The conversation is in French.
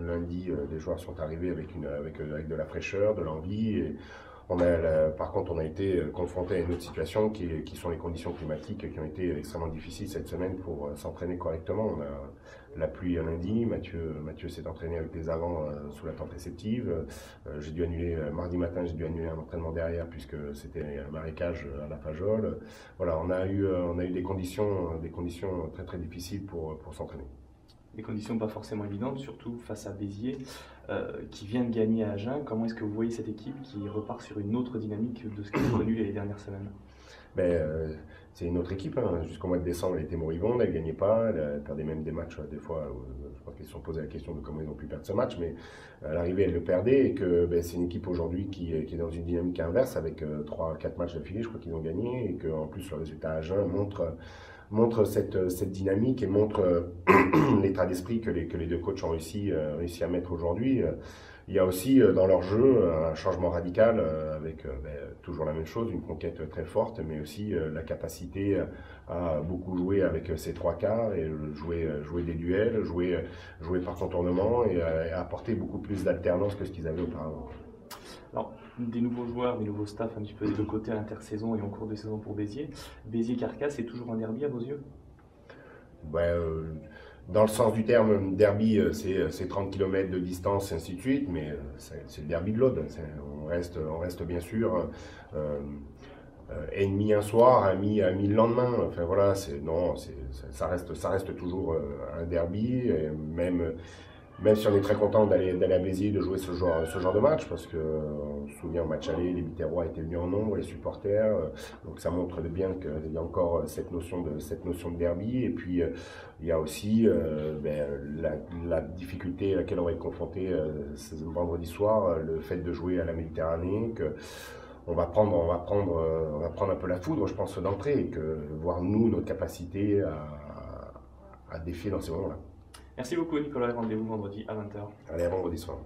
Lundi, les joueurs sont arrivés avec de la fraîcheur, de l'envie. Et par contre, on a été confronté à une autre situation qui sont les conditions climatiques qui ont été extrêmement difficiles cette semaine pour s'entraîner correctement. On a la pluie lundi, Mathieu s'est entraîné avec des avants sous la tente réceptive. J'ai dû annuler, mardi matin, j'ai dû annuler un entraînement derrière puisque c'était un marécage à la Fajol. Voilà, on a eu des conditions très très difficiles pour s'entraîner. Des conditions pas forcément évidentes, surtout face à Béziers, qui vient de gagner à Agen. Comment est-ce que vous voyez cette équipe qui repart sur une autre dynamique de ce qu'elle a connu les dernières semaines? C'est une autre équipe. Jusqu'au mois de décembre, elle était moribonde, elle ne gagnait pas, elle perdait même des matchs des fois. Je pense qu'ils se sont posé la question de comment ils ont pu perdre ce match, mais à l'arrivée, elle le perdait et que c'est une équipe aujourd'hui qui est dans une dynamique inverse avec 3-4 matchs d'affilée, je crois qu'ils ont gagné, et qu'en plus le résultat à Agen montre cette dynamique et montre l'état d'esprit que les deux coachs ont réussi à mettre aujourd'hui. Il y a aussi dans leur jeu un changement radical avec toujours la même chose, une conquête très forte, mais aussi la capacité à beaucoup jouer avec ses trois quarts et jouer des duels, jouer par contournement et apporter beaucoup plus d'alternance que ce qu'ils avaient auparavant. Alors, des nouveaux joueurs, des nouveaux staffs un petit peu des deux côtés à l'intersaison et en cours de saison pour Béziers. Béziers-Carcasse, c'est toujours un derby à vos yeux? Dans le sens du terme, derby, c'est 30 km de distance et ainsi de suite, mais c'est le derby de l'Aude. On reste bien sûr ennemi un soir, ami le lendemain. Enfin voilà, ça reste toujours un derby, et même si on est très content d'aller à Béziers, de jouer ce genre de match, parce qu'on se souvient au match aller, les Biterrois étaient venus en nombre, les supporters, donc ça montre bien qu'il y a encore cette notion de derby. Et puis il y a aussi la difficulté à laquelle on va être confronté ce vendredi soir, le fait de jouer à la Méditerranée, on va prendre un peu la foudre, je pense, d'entrée, et que voir nous, notre capacité à défier dans ces moments-là. Merci beaucoup Nicolas, rendez-vous vendredi à 20h. Allez, à vendredi soir.